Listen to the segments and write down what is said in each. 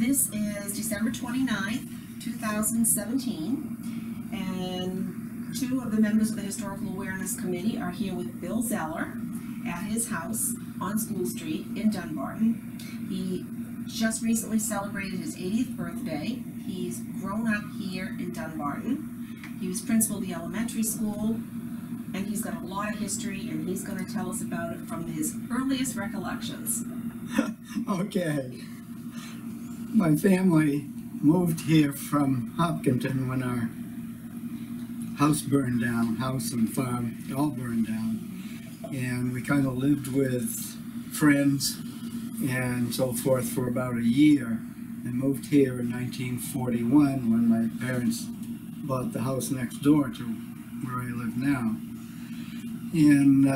This is December 29th, 2017, and two of the members of the Historical Awareness Committee are here with Bill Zeller at his house on School Street in Dunbarton. He just recently celebrated his 80th birthday. He's grown up here in Dunbarton. He was principal of the elementary school, and he's got a lot of history, and he's going to tell us about it from his earliest recollections. Okay. My family moved here from Hopkinton when our house burned down, house and farm, it all burned down. And we kind of lived with friends and so forth for about a year, and moved here in 1941 when my parents bought the house next door to where I live now. And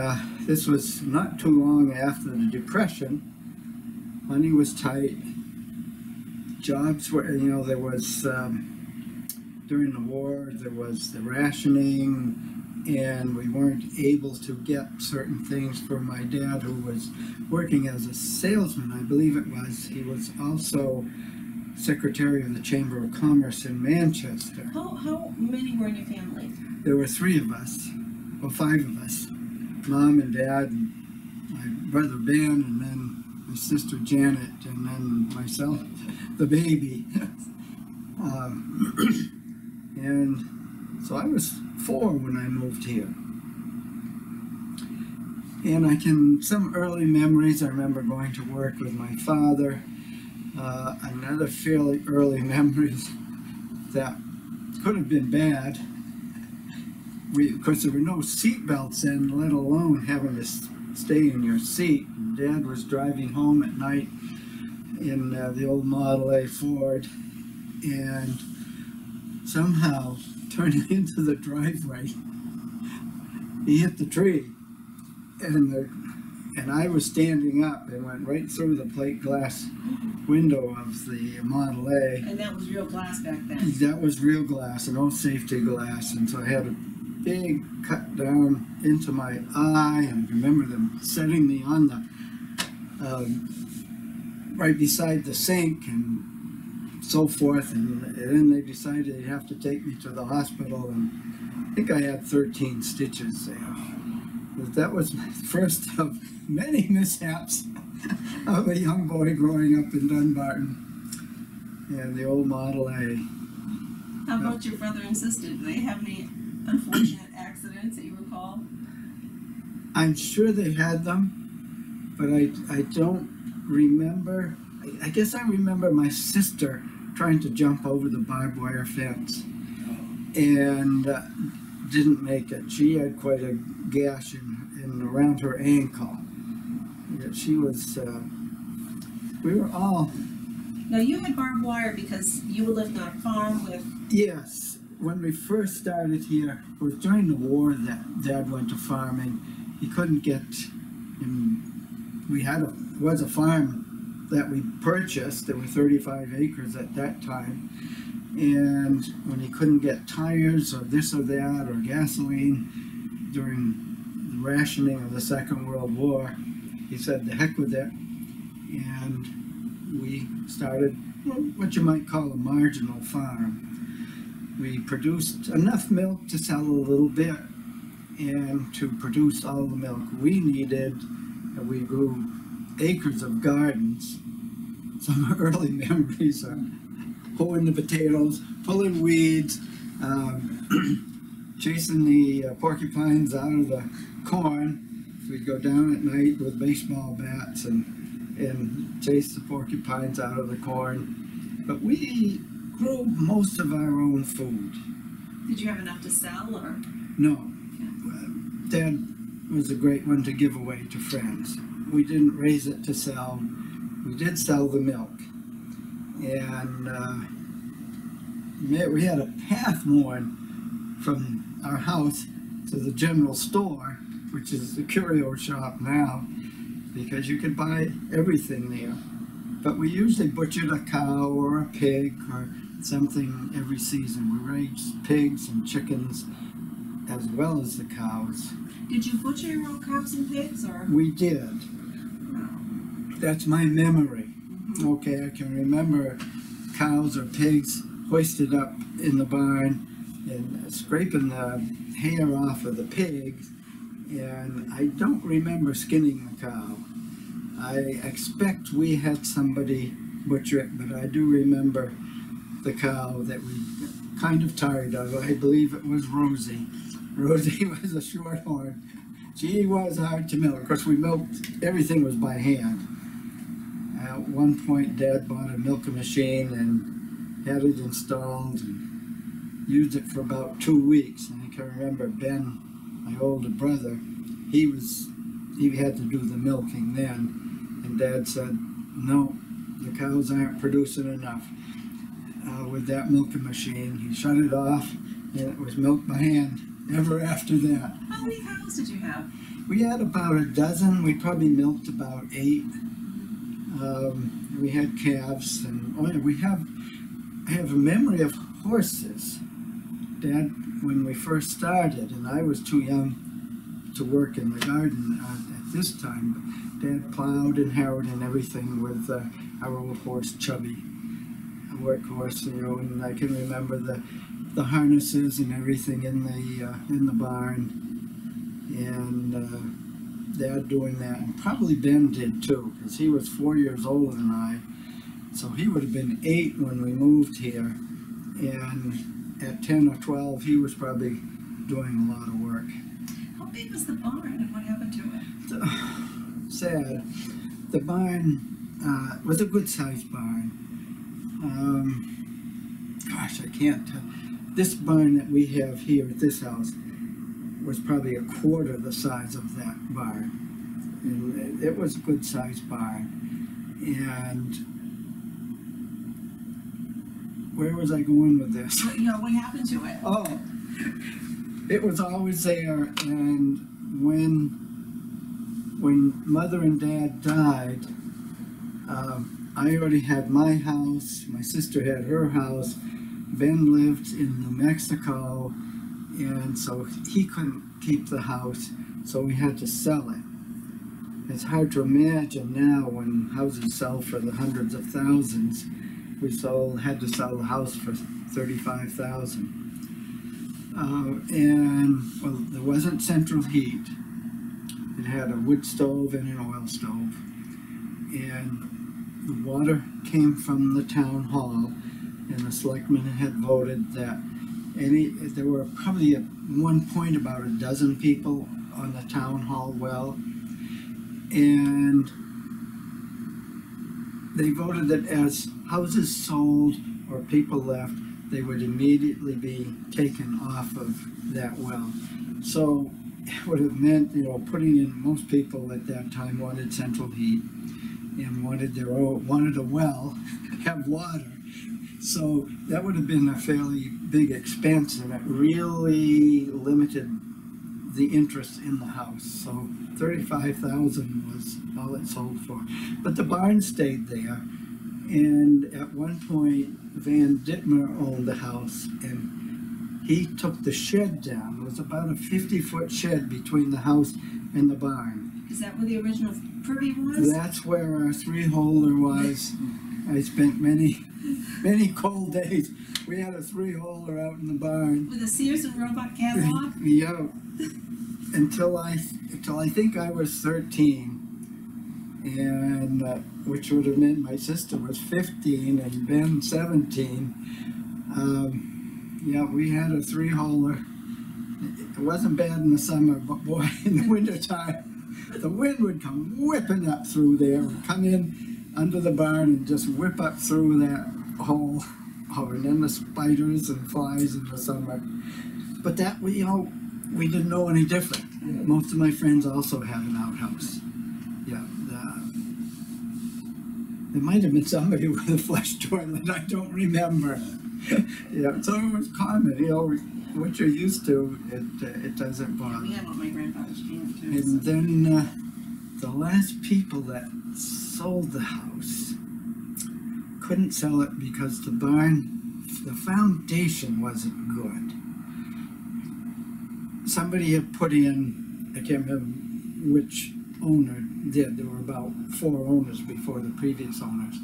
this was not too long after the Depression. Money was tight. Jobs were, there was, during the war, there was the rationing, and we weren't able to get certain things for my dad, who was working as a salesman, I believe it was. He was also secretary of the Chamber of Commerce in Manchester. How many were in your family? There were three of us, or five of us. Mom and Dad, and my brother Ben, and then my sister Janet, and then myself, the baby. And so I was 4 when I moved here. And some early memories, I remember going to work with my father. Another fairly early memories that could have been bad. Because there were no seat belts in, let alone having to stay in your seat. And Dad was driving home at night in the old Model A Ford, and somehow turning into the driveway, he hit the tree, and I was standing up and went right through the plate glass window of the Model A. And that was real glass back then? That was real glass, and no safety glass, and so I had a big cut down into my eye, and I remember them setting me on the right beside the sink and so forth, and then they decided they'd have to take me to the hospital, and I think I had 13 stitches there. But that was my first of many mishaps of a young boy growing up in Dunbarton and the old Model A. How about your brother and sister? Do they have any unfortunate accidents that you recall? I'm sure they had them, but I don't remember. I guess I remember my sister trying to jump over the barbed wire fence and didn't make it. She had quite a gash in around her ankle. Yeah, she was, we were all... Now you had barbed wire because you were living on a farm with... Yes. When we first started here, it was during the war that Dad went to farming. He couldn't get... was a farm that we purchased. There were 35 acres at that time, and when he couldn't get tires or this or that or gasoline during the rationing of the Second World War, he said to heck with it, and we started what you might call a marginal farm. We produced enough milk to sell a little bit and to produce all the milk we needed. We grew acres of gardens. Some early memories are hoeing the potatoes, pulling weeds, chasing the porcupines out of the corn. We'd go down at night with baseball bats and chase the porcupines out of the corn. But we grew most of our own food. Did you have enough to sell, or? No. Dad was a great one to give away to friends. We didn't raise it to sell. We did sell the milk. And we had a path worn from our house to the general store, which is the curio shop now, because you could buy everything there. But we usually butchered a cow or a pig or something every season. We raised pigs and chickens as well as the cows. Did you butcher your own cows and pigs, or? We did. That's my memory. Okay, I can remember cows or pigs hoisted up in the barn and scraping the hair off of the pigs, and I don't remember skinning the cow. I expect we had somebody butcher it, but I do remember the cow that we kind of tired of. I believe it was Rosie. Rosie was a shorthorn. She was hard to milk. Of course, we milked, everything was by hand. At one point, Dad bought a milking machine and had it installed and used it for about 2 weeks. And I can remember Ben, my older brother, he had to do the milking then. And Dad said, no, the cows aren't producing enough. With that milking machine, he shut it off, and it was milked by hand ever after that. How many cows did you have? We had about a dozen. We probably milked about 8. We had calves, and I have a memory of horses. Dad, when we first started, and I was too young to work in the garden at this time, but Dad plowed and harrowed and everything with our old horse Chubby, a workhorse, and I can remember the harnesses and everything in the barn, and Dad doing that, and probably Ben did too, because he was 4 years older than I, so he would have been 8 when we moved here, and at 10 or 12 he was probably doing a lot of work. How big was the barn and what happened to it? Sad. The barn was a good sized barn. Gosh, I can't tell. This barn that we have here at this house was probably a quarter the size of that barn. And it was a good sized barn. And where was I going with this? What happened to it? Oh, it was always there, and when Mother and Dad died, I already had my house, my sister had her house, Ben lived in New Mexico, and so he couldn't keep the house, so we had to sell it. It's hard to imagine now when houses sell for the hundreds of thousands. We had to sell the house for $35,000. And well, there wasn't central heat. It had a wood stove and an oil stove. And the water came from the town hall, and the selectmen had voted that there were probably at one point about a dozen people on the town hall well, and they voted that as houses sold or people left, they would immediately be taken off of that well. So it would have meant, putting in, most people at that time wanted central heat and wanted a well, have water. So that would have been a fairly big expense, and it really limited the interest in the house. So $35,000 was all it sold for. But the barn stayed there, and at one point Van Dittmer owned the house, and he took the shed down. It was about a 50-foot shed between the house and the barn. Is that where the original privy was? That's where our 3-holer was. I spent many cold days. We had a 3-holer out in the barn. With a Sears and Roebuck catalog? Yeah. Until I think I was 13, and which would have meant my sister was 15 and Ben 17. Yeah, we had a 3-holer. It wasn't bad in the summer, but boy, in the wintertime, the wind would come whipping up through there, come in under the barn and just whip up through that hole. Oh, and then the spiders and flies in the summer. But that, we didn't know any different. Most of my friends also had an outhouse. Yeah, there might have been somebody with a flush toilet, I don't remember. Yeah, so it was common, what you're used to, it doesn't bother. We had one of my grandfather's came too. And then the last people that sold the house couldn't sell it because the barn, the foundation wasn't good. Somebody had put in, I can't remember which owner did, there were about 4 owners before the previous owners,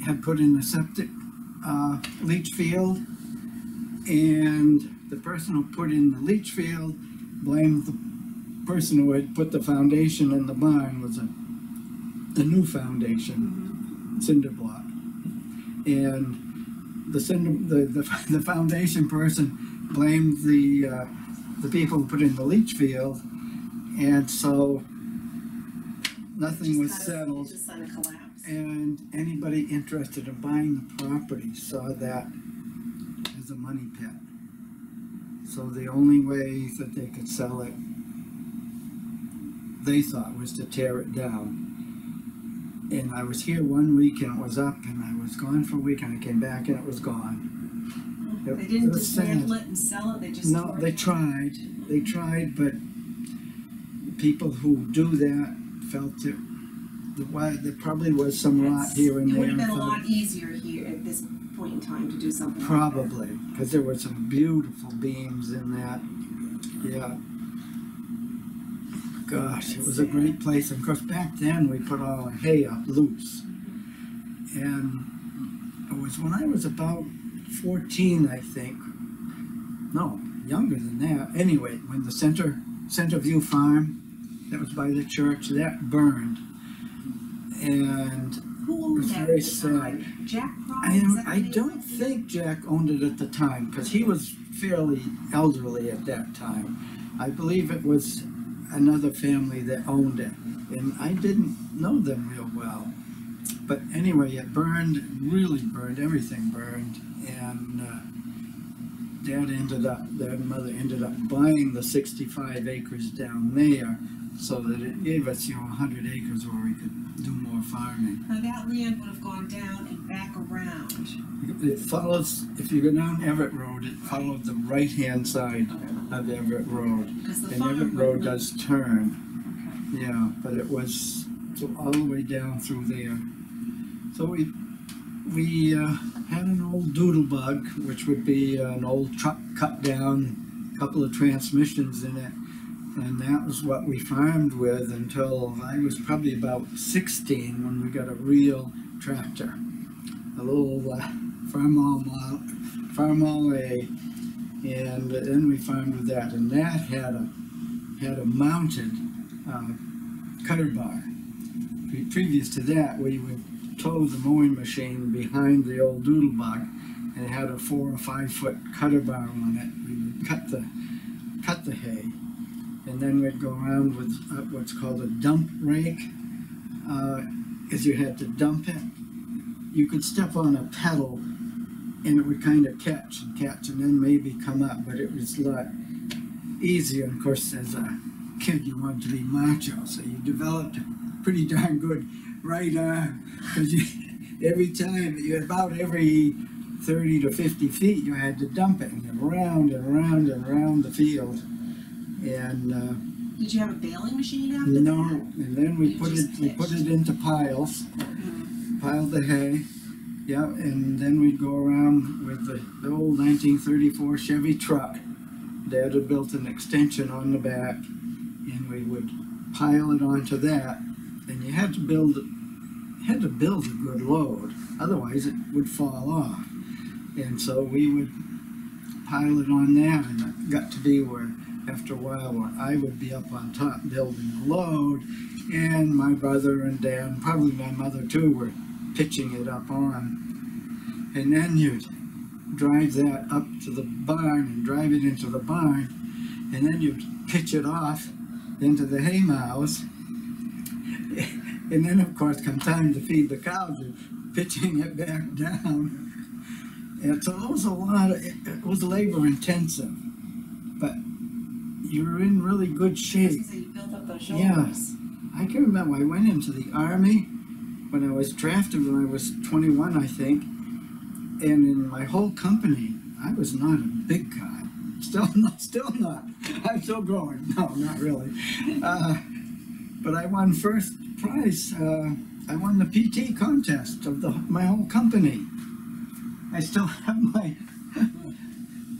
had put in a septic leach field, and the person who put in the leach field blamed the person who had put the foundation in the barn. Was a new foundation, cinder block, and the foundation person blamed the people who put in the leach field, and so nothing was settled. Just kind of collapse. And anybody interested in buying the property saw that as a money pit. So the only way that they could sell it, they thought, was to tear it down. And I was here one week and it was up, and I was gone for a week, and I came back and it was gone. They didn't dismantle it and sell it, they just No, they tried. They tried, but people who do that felt it. There probably was some rot here and there. It would have been a lot easier here at this point in time to do something probably, because there were some beautiful beams in that. Yeah. Gosh, it was a great place. And of course, back then we put all the hay up loose. And it was when I was about 14, I think. No, younger than that. Anyway, when the Centerview Farm, that was by the church, that burned. And who owned it was that very at the time? sad. Jack I don't think Jack owned it at the time, because he was fairly elderly at that time. I believe it was another family that owned it, and I didn't know them real well. But anyway, it burned, really burned, everything burned, and Dad and Mother ended up buying the 65 acres down there, so that it gave us, 100 acres where we could do more farming. Now that land would have gone down and back around. It follows, if you go down Everett Road, it followed the right-hand side of Everett Road. And Everett Road does turn. Okay. Yeah, but it was all the way down through there. So we had an old doodlebug, which would be an old truck cut down, a couple of transmissions in it. And that was what we farmed with until I was probably about 16 when we got a real tractor, a little Farmall A, and then we farmed with that. And that had a mounted cutter bar. Previous to that, we would tow the mowing machine behind the old doodlebug, and it had a 4 or 5 foot cutter bar on it. We would cut the hay. And then we'd go around with what's called a dump rake, because you had to dump it. You could step on a pedal, and it would kind of catch, and then maybe come up, but it was a lot easier. And of course, as a kid, you wanted to be macho, so you developed a pretty darn good right arm, because every 30 to 50 feet, you had to dump it, and around and around and around the field. And did you have a baling machine after no, that? and then we put it into piles, piled the hay, yeah, and then we'd go around with the old 1934 Chevy truck. Dad had built an extension on the back, and we would pile it onto that, and you had to build a good load, otherwise it would fall off. And so we would pile it on that, and it got to be where after a while where I would be up on top building the load, and my brother and Dad, and probably my mother too, were pitching it up on. And then you'd drive that up to the barn and drive it into the barn, and then you'd pitch it off into the hay mows. And then of course come time to feed the cows, you're pitching it back down. And so it was labor intensive, but you were in really good shape. So you built up those shoulders. Yeah. I can remember I went into the Army when I was drafted when I was 21, I think. And in my whole company, I was not a big guy. Still not. I'm still growing. No, not really. But I won first prize. I won the PT contest of my whole company. I still have my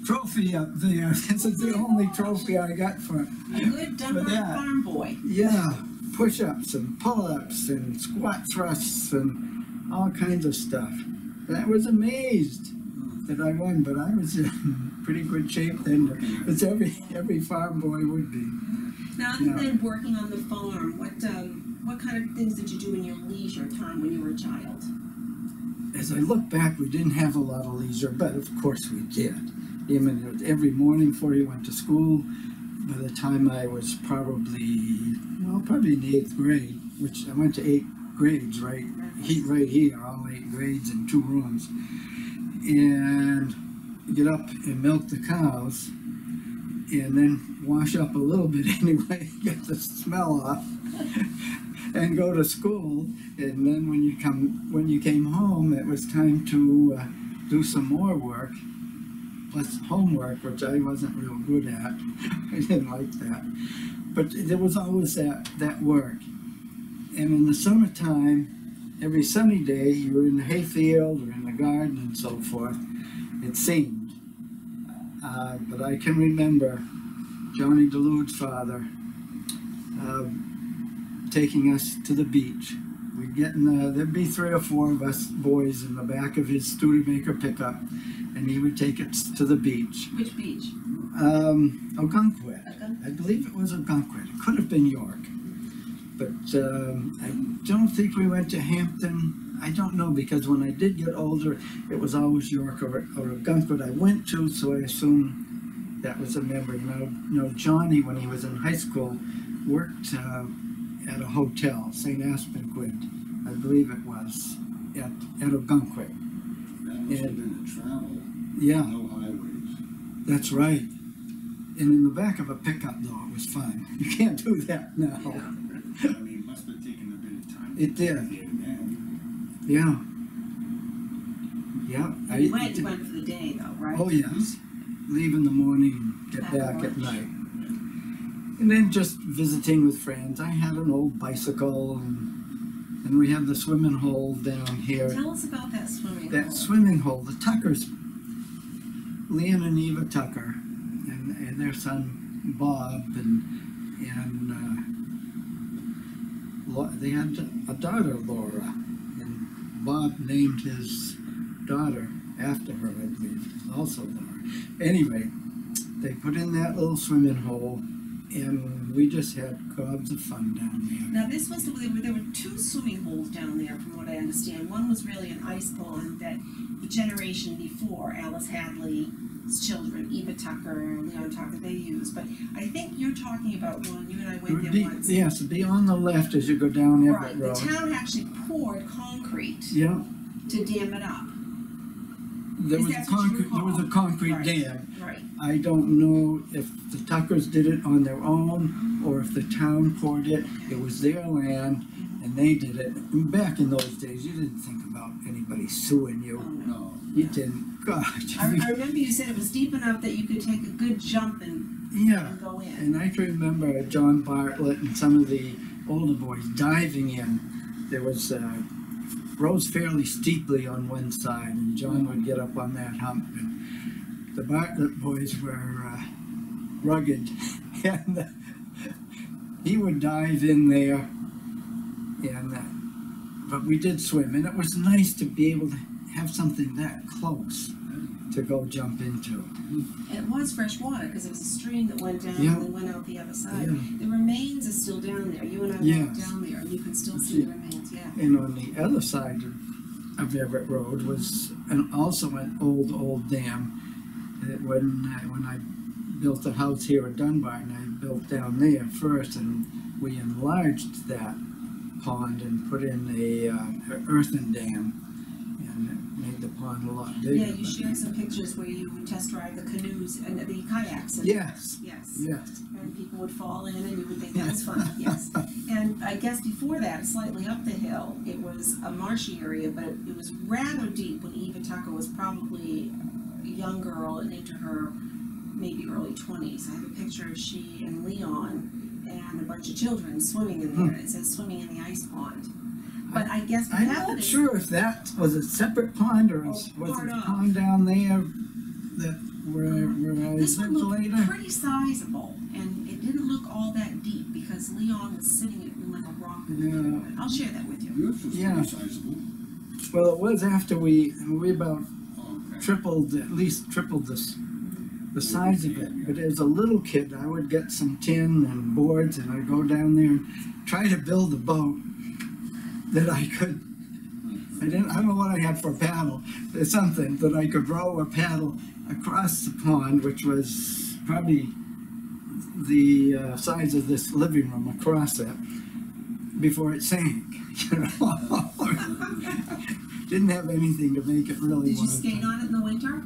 trophy up there. This is the only trophy I got for A good Dunbarton farm boy. Yeah, push-ups and pull-ups and squat thrusts and all kinds of stuff. And I was amazed that I won, but I was in pretty good shape then, as every farm boy would be. Now, other than working on the farm, what kind of things did you do in your leisure time when you were a child? As I look back, we didn't have a lot of leisure, but of course we did. Even every morning before you went to school, by the time I was probably in the 8th grade, which I went to 8 grades, right here, all 8 grades in 2 rooms, and get up and milk the cows, and then wash up a little bit anyway, get the smell off, and go to school. And then when you came home, it was time to do some more work, plus homework, which I wasn't real good at. I didn't like that. But there was always that work. And in the summertime, every sunny day, you were in the hayfield or in the garden and so forth, it seemed. But I can remember Johnny DeLude's father taking us to the beach. We'd get there'd be 3 or 4 of us boys in the back of his Studebaker pickup, and he would take us to the beach. Which beach? Ogunquit. I believe it was Ogunquit. It could have been York. But I don't think we went to Hampton. I don't know, because when I did get older, it was always York or Ogunquit I went to, so I assume that was a memory. You know, Johnny, when he was in high school, worked at a hotel, St. Aspenquid, I believe it was, at Ogunquit. That must have been a travel. Yeah. No highways. That's right. And in the back of a pickup, though, it was fun. You can't do that now. I mean, it must have taken a bit of time. It did. Yeah. Yeah. You went for the day, though, right? Oh, yes. Leave in the morning and get back at night. And then just visiting with friends. I had an old bicycle, and we had the swimming hole down here. Tell us about that swimming hole. That swimming hole, the Tuckers, Leon and Eva Tucker, and their son Bob, and they had a daughter, Laura, and Bob named his daughter after her, I believe, also Laura. Anyway, they put in that little swimming hole, and we just had gobs of fun down there. Now this was there were 2 swimming holes down there, from what I understand. One was really an ice pond that the generation before, Alice Hadley's children, Eva Tucker, Leon Tucker, they used. But I think you're talking about one, you and I went there once. Yes, it'd be on the left as you go down Everett Road. The town actually poured concrete to dam it up. There was a concrete dam. Right. I don't know if the Tuckers did it on their own or if the town poured it. It was their land and they did it. And back in those days, you didn't think about anybody suing you. Oh, no. You didn't. Gosh. I remember you said it was deep enough that you could take a good jump and go in. And I can remember John Bartlett and some of the older boys diving in. There was rose fairly steeply on one side, and John would get up on that hump. And the Bartlett boys were rugged, and he would dive in there. And but we did swim, and it was nice to be able to have something that close to go jump into. And it was fresh water because it was a stream that went down and then went out the other side. The remains are still down there. You and I walked down there, and you can still see the remains. And on the other side of Everett Road was also an old dam. When I built a house here in Dunbarton, I built down there first, and we enlarged that pond and put in a earthen dam, and it made the pond a lot bigger. Yeah, you shared some pictures where you would test drive the canoes and the kayaks. Yes. And people would fall in, and you would think that was fun. Yes. And I guess before that, slightly up the hill, it was a marshy area, but it was rather deep when Eva Tucker was probably a young girl and into her maybe early 20s. I have a picture of she and Leon and a bunch of children swimming in there. It says swimming in the ice pond. But I guess what happened I'm not sure if that was a separate pond or was it a pond down there that where I this one looked later. pretty sizable, and it didn't look all that deep because Leon was sitting in like a rock. Yeah. I'll share that with you. Yours was pretty sizable. Well, it was after we about Okay. at least tripled the size of it. But as a little kid, I would get some tin and boards, and I'd go down there and try to build a boat that I could. I don't know what I had for a paddle. There's something that I could row or paddle across the pond, which was probably the size of this living room across it, before it sank. You know, didn't have anything to make it really. Did you skate on it in the winter?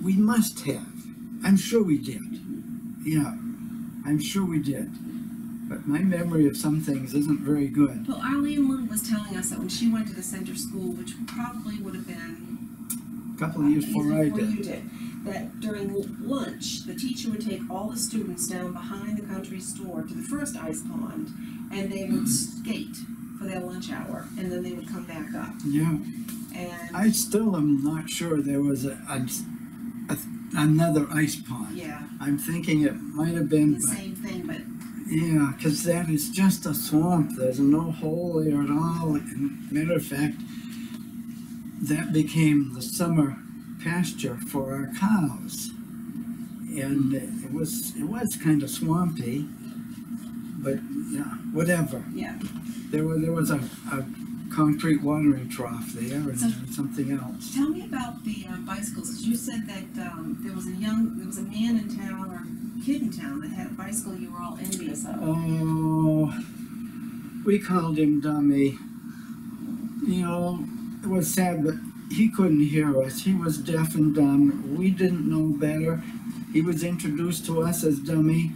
We must have. I'm sure we did. Yeah, I'm sure we did. But my memory of some things isn't very good. Well, Arlene Lund was telling us that when she went to the center school, which probably would have been A couple of years before I did. you did, that during lunch, the teacher would take all the students down behind the country store to the first ice pond, and they would skate for their lunch hour, and then they would come back up. Yeah. And I still am not sure there was another ice pond. yeah, I'm thinking it might have been, the but same thing, but yeah, because that is just a swamp. There's no hole there at all. And matter of fact, that became the summer pasture for our cows, and it was kind of swampy. But yeah, whatever. yeah. There was a concrete watering trough there and something else. Tell me about the bicycles, 'cause you said that there was a man in town or kid in town that had a bicycle you were all envious of. Oh, we called him Dummy. You know, it was sad, but he couldn't hear us. He was deaf and dumb. We didn't know better. He was introduced to us as Dummy.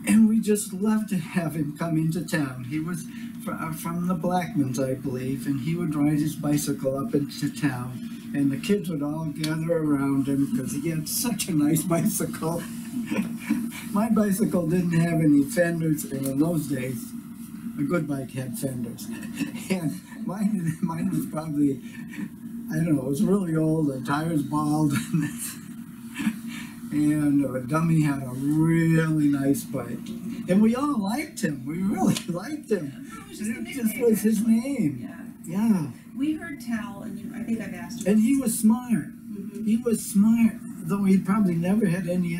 And we just loved to have him come into town. He was from the Blackmans, I believe, and he would ride his bicycle up into town. And the kids would all gather around him because he had such a nice bicycle. My bicycle didn't have any fenders, and in those days, a good bike had fenders. And mine was probably, I don't know, it was really old, the tires bald. And Dummy had a really nice bike. And we all liked him. We really liked him. It just was his name. Yeah. Yeah. We heard tell, and I think I've asked you. And he was smart. Mhm. He was smart, though he probably never had any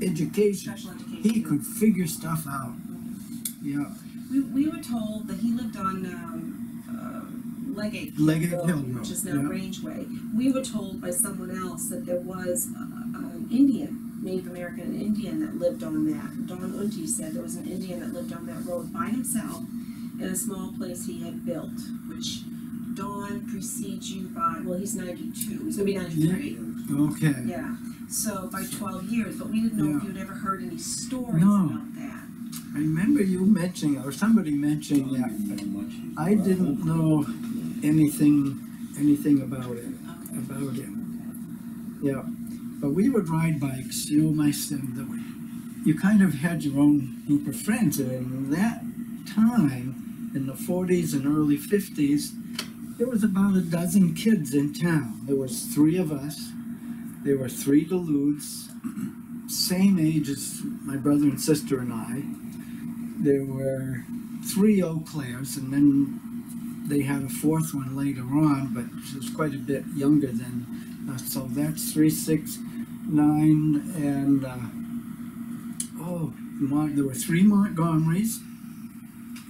education. Special education. He could figure stuff out. Yeah. We were told that he lived on Legate Legate Hill Road, which is now yeah. Rangeway. We were told by someone else that there was an Indian, Native American Indian that lived on that. Don Unti said there was an Indian that lived on that road by himself in a small place he had built, which Don precedes you by, well, he's 92, he's gonna be 93. Okay. Yeah, so by 12 years, but we didn't know if Yeah. you'd ever heard any stories No. about that. I remember you mentioning, or somebody mentioning that, but I didn't know anything about it, about him. Yeah, but we would ride bikes, you know, my son, you kind of had your own group of friends, and in that time, in the 40s and early 50s, there was about a dozen kids in town. There was 3 of us, there were 3 Duluths, same age as my brother and sister and I. There were 3 Eau Claires, and then they had a 4th one later on, but she was quite a bit younger than us. So that's 3, 6, 9, and there were 3 Montgomerys,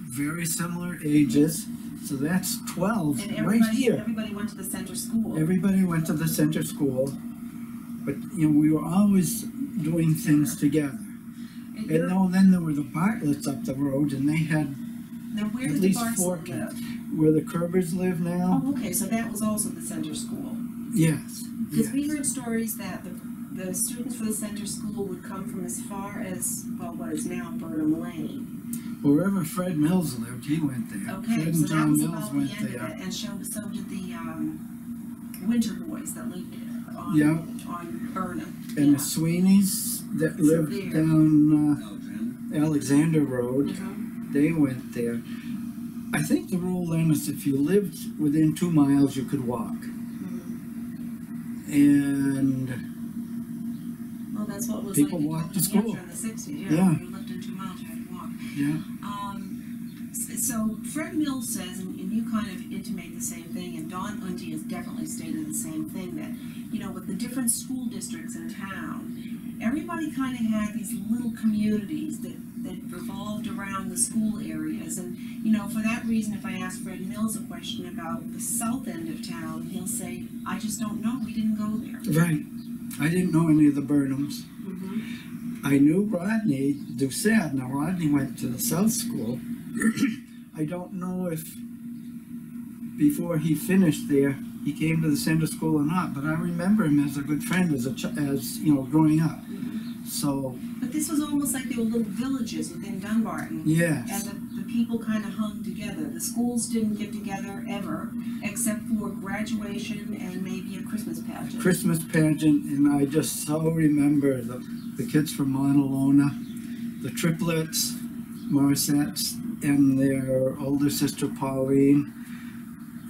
very similar ages. So that's 12 And right here. everybody went to the center school. Everybody went to the center school, but you know we were always doing things together. And Then there were the Bartletts up the road, and they had now where at did the least Bartletts 4 live? kids. Where the Kerbers live now? Oh, okay, so that was also the center school. Yes. Because yes. we heard stories that the students for the center school would come from as far as, well, what is now Burnham Lane. Wherever Fred Mills lived, he went there. Okay, Fred so and that John was Mills about the went end of there. it, and so did the Winter Boys that lived on, Yeah. on Burnham. And Yeah. the Sweeneys that lived there. down Alexander Road, Mhm. they went there. I think the rule then is if you lived within 2 miles, you could walk. Mhm. And Well, that's what was People like in walked to New Hampshire school. in the 60s, Yeah. you lived in 2 miles, you had to walk. yeah, So Fred Mills says, and you kind of intimate the same thing, and Don Unty has definitely stated the same thing, that, you know, with the different school districts in town, everybody kind of had these little communities that revolved around the school areas. And, you know, for that reason, if I ask Fred Mills a question about the south end of town, he'll say, I just don't know, we didn't go there. Right. I didn't know any of the Burnhams. I knew Rodney Doucette. Now, Rodney went to the South School. I don't know if before he finished there, he came to the center school or not, but I remember him as a good friend as you know, growing up. So. But this was almost like they were little villages within Dunbarton. Yes. And the people kind of hung together. The schools didn't get together ever, except for graduation and maybe a Christmas pageant. Christmas pageant, and I just so remember the kids from Montalona, the triplets, Morissettes, and their older sister Pauline.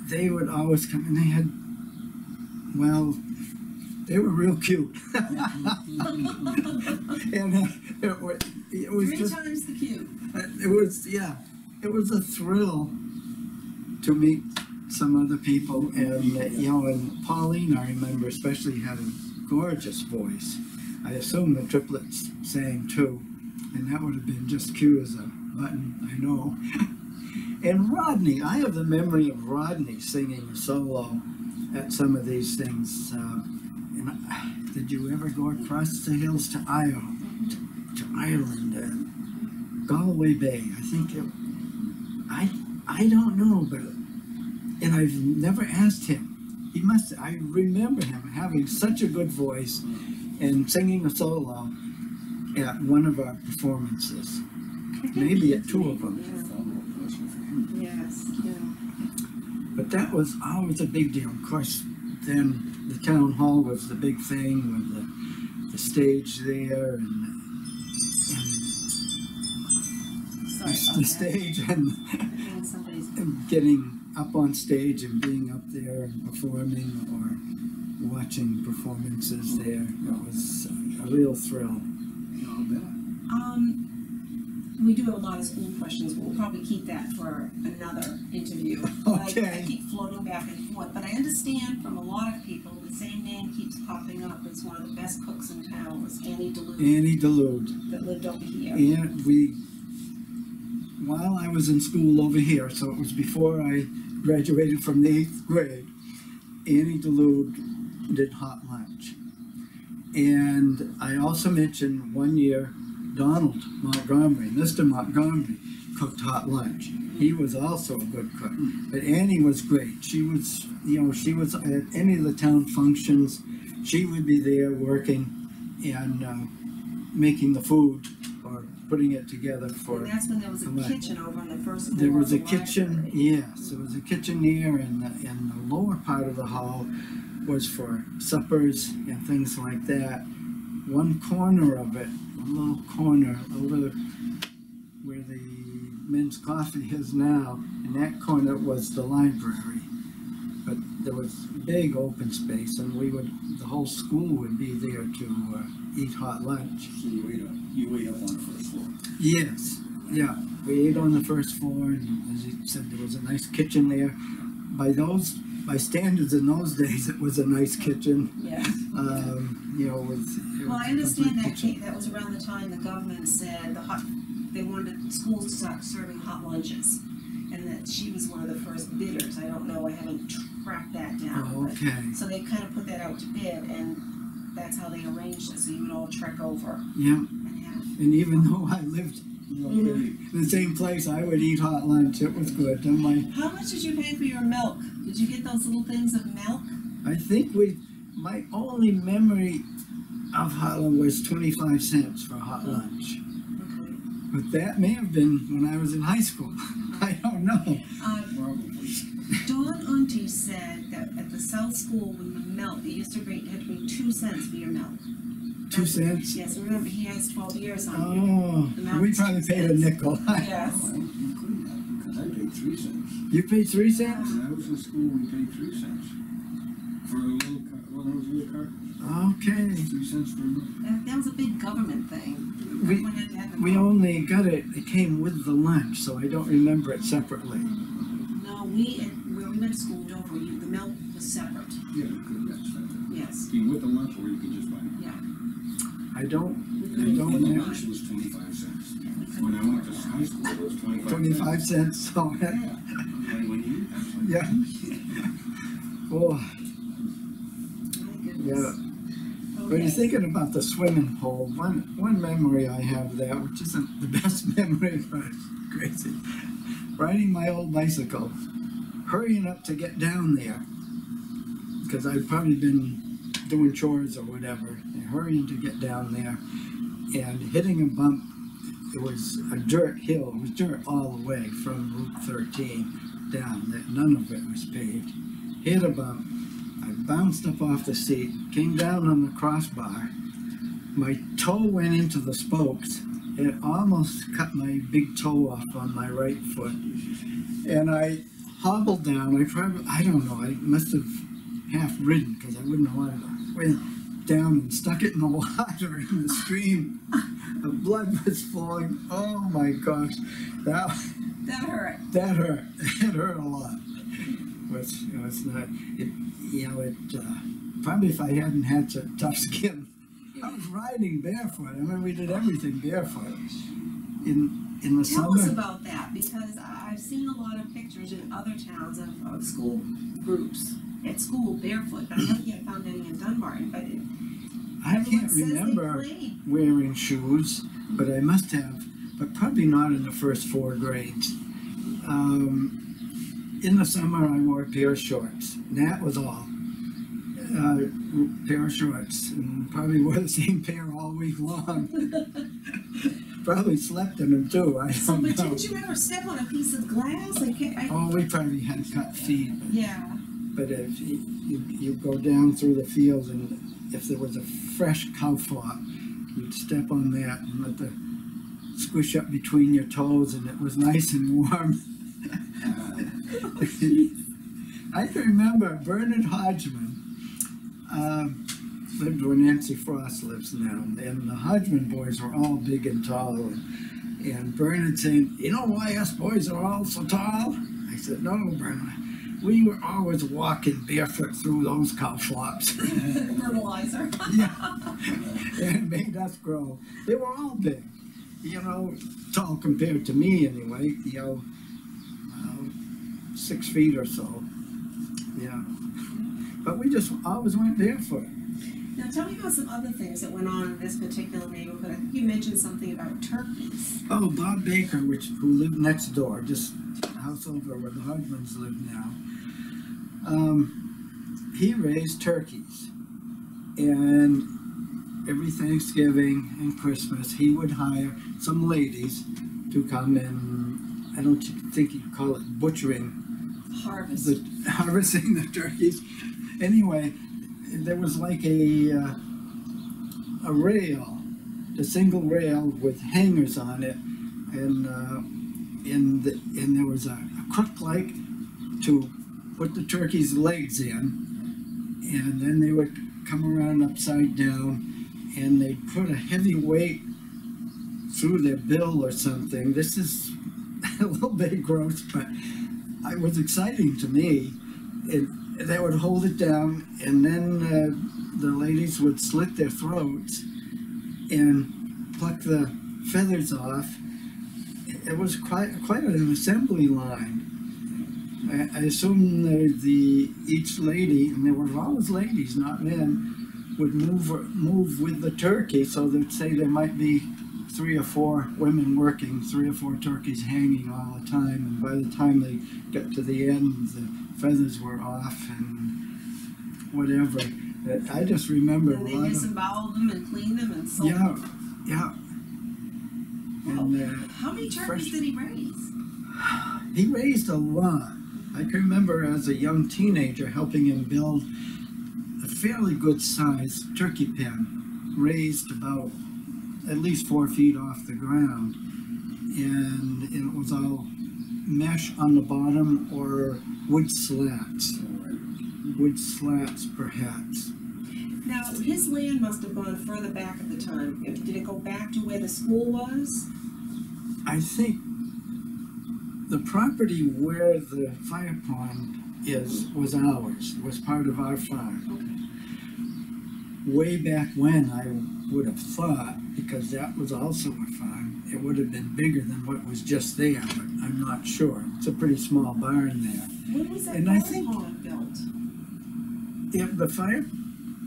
They would always come, and they had, well, they were real cute. And it was Three just, times the cute. it was, yeah, it was a thrill to meet some other people. And, you know, and Pauline, I remember especially, had a gorgeous voice. I assume the triplets sang too, and that would have been just cute as a button, I know. And Rodney, I have the memory of Rodney singing a solo at some of these things. Did you ever go across the hills to Ireland, Galway Bay? I think I don't know, but, and I've never asked him. He must, I remember him having such a good voice and singing a solo at one of our performances. Maybe at two of them. Yes, yeah. But that was always a big deal. Of course, then the town hall was the big thing with the stage there and the stage and getting up on stage and being up there and performing or watching performances there. It was a real thrill. We do have a lot of school questions, but we'll probably keep that for another interview. Okay. I keep floating back and forth, but I understand from a lot of people the same name keeps popping up as one of the best cooks in town was Annie Delude. Annie Delude. That lived over here. And while I was in school over here, so it was before I graduated from the 8th grade, Annie Delude did hot lunch. And I also mentioned one year Donald Montgomery, Mr. Montgomery, cooked hot lunch. He was also a good cook. But Annie was great. She was, you know, she was at any of the town functions. She would be there working and making the food or putting it together for. And that's when there was a kitchen over on the first floor. There was of a the kitchen, library. yes. There was a kitchen there, and the lower part of the hall was for suppers and things like that. One corner of it, a little corner over where the men's coffee is now, in that corner was the library. But there was big open space, and the whole school would be there to eat hot lunch. So you ate up on the first floor? Yes, yeah. We ate on the first floor, and as you said, there was a nice kitchen there. By standards in those days, it was a nice kitchen. Yeah. You know, Well, I understand that was around the time the government said they wanted schools to start serving hot lunches, and that she was one of the first bidders. I don't know, I haven't tracked that down. Oh, okay. So they kind of put that out to bid, and that's how they arranged it, so you would all trek over Yeah, and have. and even though I lived in the same place, I would eat hot lunch. It was good. How much did you pay for your milk? Did you get those little things of milk? I think my only memory of hot lunch was 25 cents for hot lunch. Okay. But that may have been when I was in high school. I don't know. Probably. Don Unty said that at the South School, when the milk, it used to be 2 cents for your milk. 2 cents? Yes, remember, he has 12 years on Oh, The we milk's probably 2 paid a cents. nickel. Yes. Oh, you couldn't have, because I paid 3 cents. You paid 3 cents? When I was in school, we paid 3 cents for one of those little cartons. Okay. 3 cents for a month. That was a big government thing. We- Everyone had to have the We milk. only got it, it came with the lunch, so I don't remember it separately. No, where we went to school in Dover, the milk was separate. Yeah, good, that's that. Yes, You can with the lunch or you can just buy it. yeah. I don't And know. the lunch was 25 cents. When I went to high school, it was 25 cents. 25 cents, so, Yeah. When you, I was like, yeah. Oh, My goodness. yeah. When Okay. you're thinking about the swimming pool, one memory I have there, which isn't the best memory, but it's crazy. Riding my old bicycle, hurrying up to get down there, because I'd probably been doing chores or whatever, and hurrying to get down there, and hitting a bump. It was a dirt hill, it was dirt all the way from Route 13 down, that none of it was paved. Hit a bump, I bounced up off the seat, came down on the crossbar, my toe went into the spokes, it almost cut my big toe off on my right foot, and I hobbled down. I don't know, I must have half ridden, because I wouldn't have wanted to, went down and stuck it in the water in the stream. The blood was flowing. Oh my gosh, that hurt. that hurt. It hurt a lot. It was not. Probably if I hadn't had such tough skin, I was riding barefoot. I mean, we did everything barefoot in the Tell us summer. about that, because I've seen a lot of pictures in other towns of school groups at school barefoot, but I haven't yet found any in Dunbarton, but I everyone can't says they remember played. wearing shoes, but I must have, but probably not in the first 4 grades. In the summer, I wore a pair of shorts, and that was all. Pair of shorts, and probably wore the same pair all week long. Probably slept in them too, I So, don't but know. didn't you ever step on a piece of glass? Oh, we probably had cut feet, Yeah. but if you go down through the fields, and if there was a fresh cow flop, you'd step on that and let the squish up between your toes, and it was nice and warm. I can remember Bernard Hodgman lived where Nancy Frost lives now, and the Hodgman boys were all big and tall, and Bernard saying, "You know why us boys are all so tall?" I said, "No, Bernard, we were always walking barefoot through those cow flops." Fertilizer. Yeah, it made us grow. They were all big, tall compared to me anyway, 6 feet or so. Yeah. But we just always went barefoot. Now tell me about some other things that went on in this particular neighborhood. I think you mentioned something about turkeys. Oh, Bob Baker, who lived next door, just a house over where the Hodgmans live now. He raised turkeys, and every Thanksgiving and Christmas he would hire some ladies to come and, I don't think you'd call it butchering, harvesting the turkeys. Anyway, there was like a rail, a single rail with hangers on it, and there was a crook like to put the turkey's legs in, and then they would come around upside down, and they'd put a heavy weight through their bill or something. This is a little bit gross, but it was exciting to me. They would hold it down, and then the ladies would slit their throats and pluck the feathers off. It was quite an assembly line. I assume each lady, and there were always ladies, not men, would move with the turkey. So they'd say there might be 3 or 4 women working, 3 or 4 turkeys hanging all the time, and by the time they got to the end, the feathers were off and whatever. I just remember And they disemboweled them and cleaned them and sold them. Yeah. Wow. And, How many turkeys did he raise? he raised a lot. I can remember as a young teenager helping him build a fairly good sized turkey pen, raised about at least 4 feet off the ground, and it was all mesh on the bottom or wood slats perhaps. Now, his land must have gone further back at the time. Did it go back to where the school was? I think the property where the fire pond was ours, was part of our farm. Way back when, I would have thought, because that was also a farm, it would have been bigger than what was just there, but I'm not sure. It's a pretty small barn there. When was that And I fire think- pond built?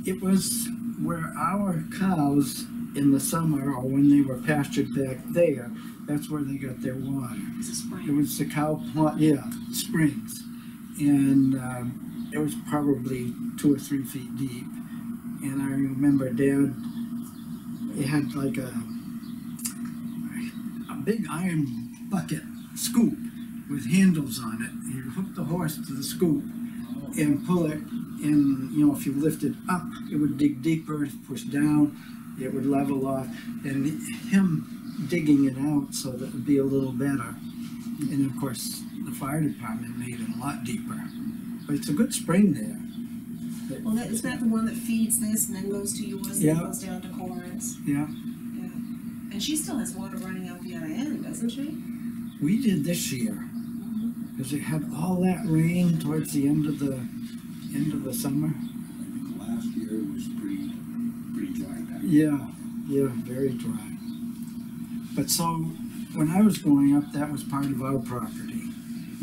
It was where our cows in the summer, or when they were pastured back there, that's where they got their water. It was a spring. It was the cow pond, yeah, springs. And it was probably 2 or 3 feet deep. And I remember Dad, he had like a big iron bucket scoop with handles on it. He'd hook the horse to the scoop and pull it, and you know, if you lift it up, it would dig deeper. If pushed down, it would level off. And him digging it out so that it would be a little better. And of course, the fire department made it a lot deeper. But it's a good spring there. Well, is that the one that feeds this and then goes to yours and Yeah. then goes down to Corin's? Yeah, Yeah. And she still has water running out the other end, doesn't she? we did this year because it had all that rain towards the end of the summer. I think last year was pretty dry back. Yeah, very dry. But so when I was growing up, that was part of our property,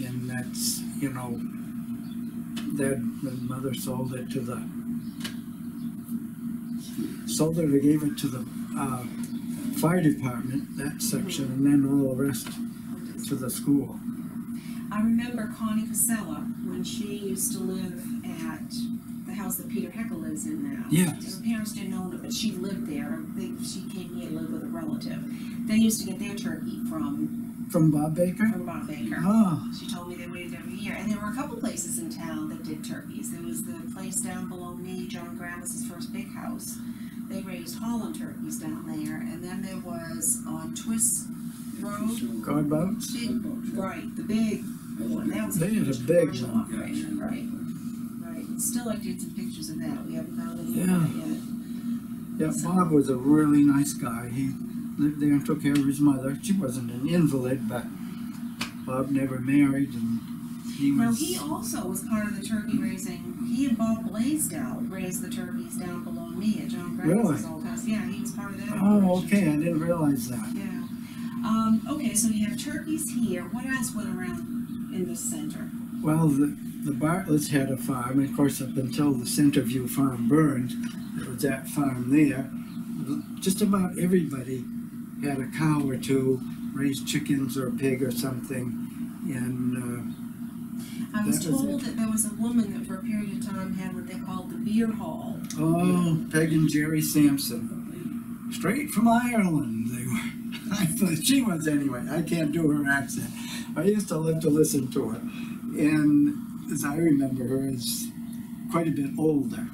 and that's, you know, Dad and Mother sold it, they gave it to the fire department, that section, and then all the rest to the school. I remember Connie Casella when she used to live at the house that Peter Heckle lives in now. Yes. Her parents didn't own it, but she lived there. She came here to live with a relative. They used to get their turkey From Bob Baker? Bob Baker. Oh, She told me they waited every year. And there were a couple places in town that did turkeys. There was the place down below me, John Gravis' first big house. They raised Holland turkeys down there. And then there was on Twist Road. guard boats? Right, the big one. That was They had a huge big commercial one. operation, right. Still like to get some pictures of that. We haven't found any Yeah. of that yet. Yeah, Bob was a really nice guy. He lived there and took care of his mother. She wasn't an invalid, but Bob never married, and he Now, was... he also was part of the turkey raising. He and Bob Blaisdell raised the turkeys down below me at John Gravis' Really? old house. Yeah, he was part of that. Oh, operation. okay, I didn't realize that. Yeah. Okay, so you have turkeys here. What else went around in the center? Well, the Bartletts had a farm, and of course, up until the Centerview farm burned, there was that farm there. Just about everybody had a cow or two, raised chickens or a pig or something, and I was That was told that there was a woman that for a period of time had what they called the beer hall. Peg and Jerry Sampson, straight from Ireland they were. I thought she was anyway. I can't do her accent. I used to love to listen to her, and as I remember her, is quite a bit older.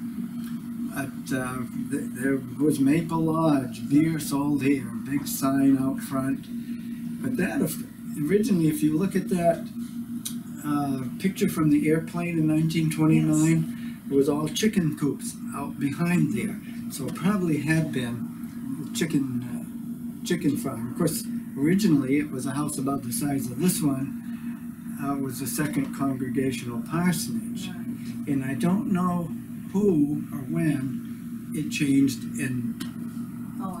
But there was Maple Lodge, beer sold here, big sign out front. But that, originally, if you look at that picture from the airplane in 1929, it was all chicken coops out behind there. So it probably had been a chicken farm. Of course, originally it was a house about the size of this one. It was the Second Congregational Parsonage. And I don't know who or when it changed in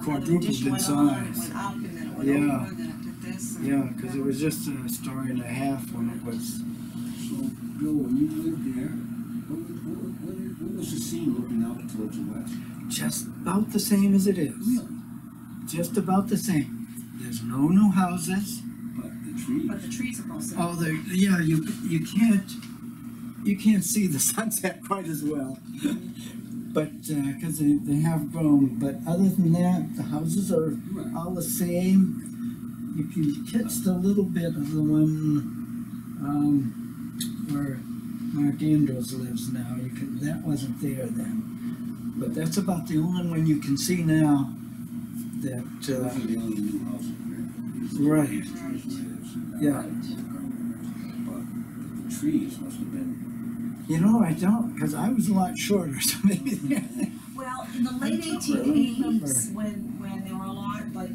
quadrupled in It size. went up and then it went Yeah. over and then it did this. and- Yeah, because it was just a story and a half when it was. So, Bill, when you lived there, what was the scene looking out towards the west? Just about the same as it is. Really? Just about the same. There's no new houses. But the trees? But the trees are also. Oh, you can't see the sunset quite as well. But because they have grown. But other than that, the houses are all the same. If you catch the little bit of the one where Mark Andrews lives now, that wasn't there then. But that's about the only one you can see now. That Those are the only new houses there. right, yeah. But the trees must have been... You know, I don't, because I was a lot shorter, so maybe. Well, In the late I don't really 1880s, when there were a lot, like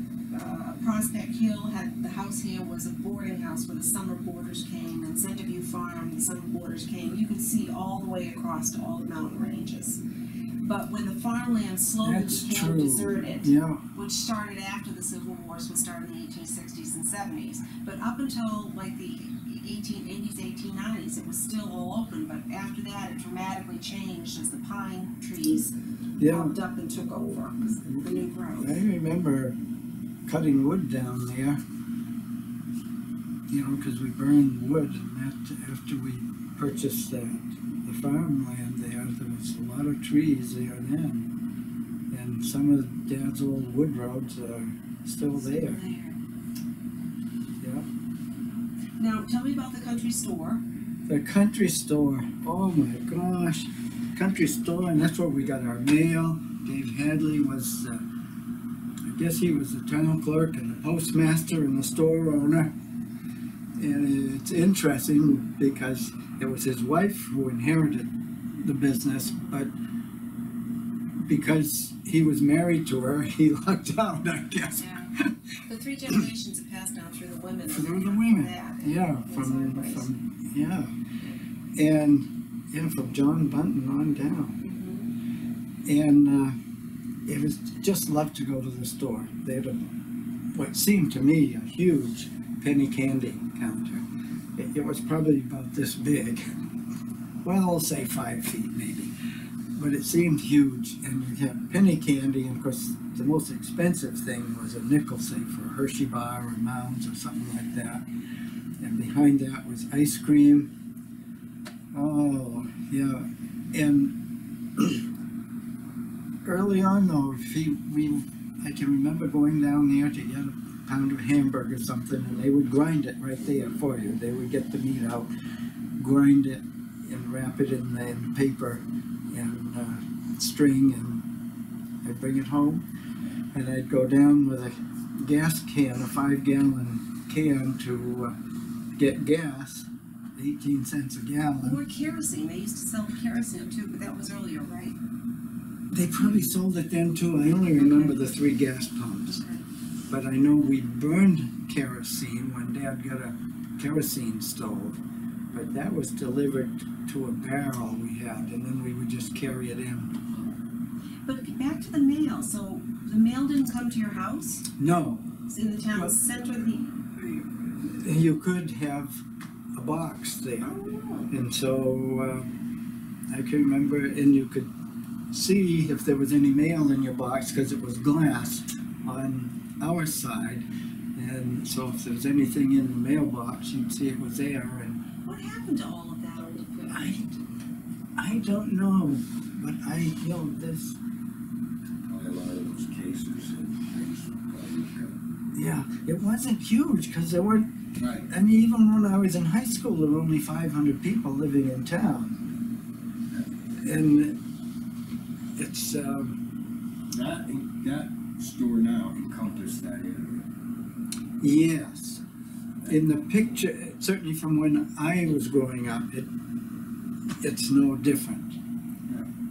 Prospect Hill had, the house here was a boarding house where the summer boarders came, and Centerview Farm, the summer boarders came. You could see all the way across to all the mountain ranges. But when the farmland slowly That's became true. deserted, Yeah, which started after the Civil Wars, which started in the 1860s and 70s, but up until like the 1880s, 1890s, it was still all open, but after that it dramatically changed as the pine trees yeah. popped up and took over the new growth. I remember cutting wood down there, you know, because we burned wood, and that after we purchased the farmland there was a lot of trees there then, and some of Dad's old wood roads are still there. Yeah. Now, tell me about the country store. The country store, oh my gosh, country store, and that's where we got our mail. Dave Hadley was, I guess he was the town clerk and the postmaster and the store owner. And it's interesting because it was his wife who inherited the business, but because he was married to her, he lucked out, I guess. Yeah. The three generations have passed down through the women. Through the women, yeah, from from John Bunton on down. And it was just loved to go to the store. They had what seemed to me a huge penny candy counter. It was probably about this big. Well, I'll say 5 feet maybe. But it seemed huge, and you had penny candy, and of course the most expensive thing was a nickel, say, for a Hershey bar or Mounds or something like that. And behind that was ice cream. Oh, yeah. And early on though, I can remember going down there to get a pound of hamburger or something, and they would grind it right there for you. They would get the meat out, grind it, and wrap it in the paper and string, and I'd bring it home, and I'd go down with a gas can, a 5-gallon can, to get gas, 18 cents a gallon. Or kerosene. They used to sell the kerosene too, but that was earlier, right? They probably sold it then too. I only remember the 3 gas pumps. Okay. But I know we burned kerosene when Dad got a kerosene stove. But that was delivered to a barrel we had, and then we would just carry it in. But back to the mail. So the mail didn't come to your house? No, It's in the town center. you could have a box there. And so I can remember, and you could see if there was any mail in your box because it was glass on our side. And so if there was anything in the mailbox, you'd see it was there. And What happened to all of that old equipment? I don't know, but there's, A lot of those cases and things. yeah, it wasn't huge because there weren't, Right. I mean, even when I was in high school, there were only 500 people living in town. And it's, That store now encompassed that area. yes. In the picture, certainly from when I was growing up, it's no different.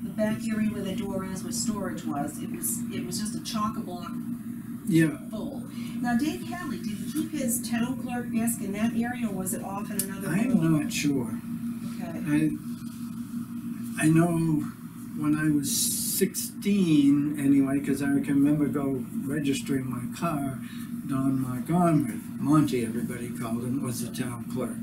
The back area where the door is, where storage was, it was just a chock-a-block Yeah, full. Now, Dave Hadley, did he keep his town clerk desk in that area, or was it off in another room? I'm not sure. Okay. I know when I was 16, anyway, because I can remember registering my car, Don Montgomery, Monty everybody called him, was the town clerk.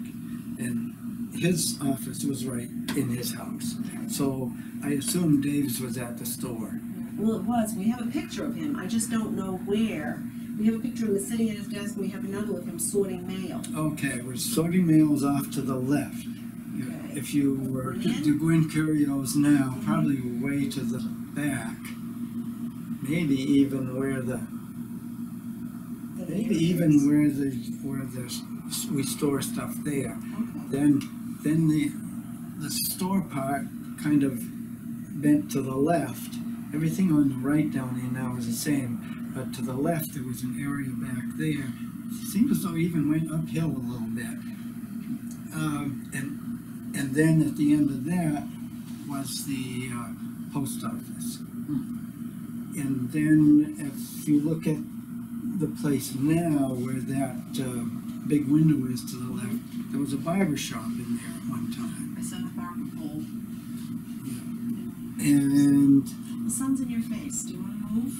And his office was right in his house. So I assume Dave's was at the store. Well, it was. We have a picture of him. I just don't know where. We have a picture of him sitting at his desk, and we have another of him sorting mail. Okay, we're sorting mails off to the left. Okay. If you were to go in Curios now, probably way to the back. Maybe even where we store stuff there. Okay. Then the store part kind of bent to the left. Everything on the right down there now is the same, but to the left there was an area back there. It seemed as though it even went uphill a little bit. And then at the end of that was the post office. And then if you look at the place now where that big window is to the left, there was a barber shop in there at one time. I saw the barber pole. And The sun's in your face. Do you want to move?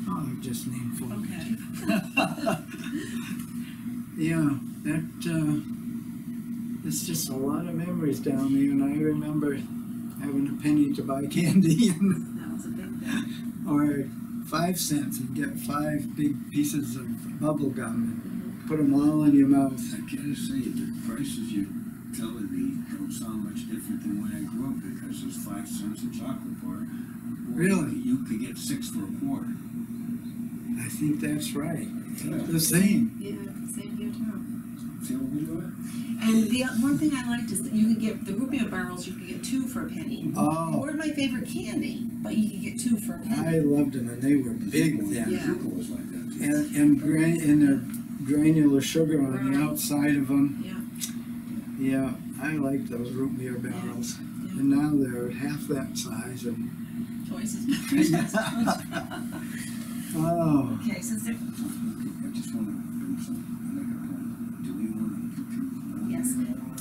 oh, just name for it. Okay. Yeah, that it's just a lot of memories down there, and I remember having a penny to buy candy and That was a big thing. or 5 cents and get 5 big pieces of bubble gum and put them all in your mouth. I gotta say, the prices you're telling me don't sound much different than when I grew up, because there's 5 cents a chocolate bar. Or Really? You could get 6 for a quarter. I think that's right. Yeah. The same. Yeah, same here too. See what we do? And the one thing I liked is that you could get the root beer barrels. You could get 2 for a penny. They Oh, weren't my favorite candy, but you could get 2 for a penny. I loved them, and they were big then. Yeah. Zuko was like that too. And their granular sugar on the Right. outside of them. Yeah. Yeah, I liked those root beer barrels. Yeah. And now they're half that size. And Choices. oh, Okay, since there, I just wanna bring something. Do we wanna? yes,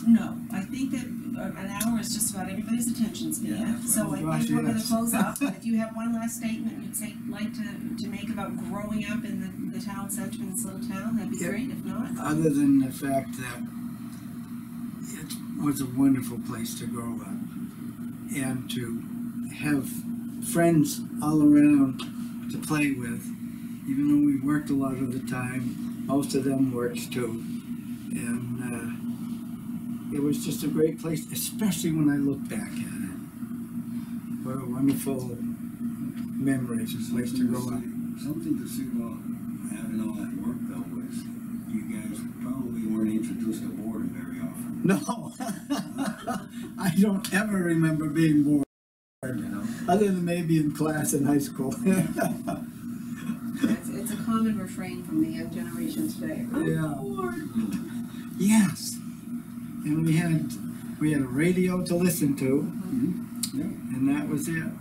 no, I think that an hour is just about everybody's attention span. Yeah. So I Gosh, think we're gonna yes. close up, but if you have one last statement you'd like to make about growing up in the town center in this little town, that'd be Yeah. great, if not. other than the fact that it was a wonderful place to grow up and to have friends all around to play with, even though we worked a lot of the time, most of them worked too. And it was just a great place, especially when I look back at it. What a wonderful memory, it's a place to grow up. Something to say about having all that work though was, you guys probably weren't introduced to boredom very often. No, I don't ever remember being bored, You know? other than maybe in class in high school. It's a common refrain from the young generation today. Yeah. I'm bored. Yes, and we had a radio to listen to, Mm-hmm. Yeah. and that was it.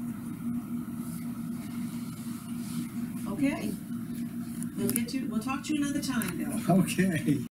Okay. We'll talk to you another time, Bill. Okay.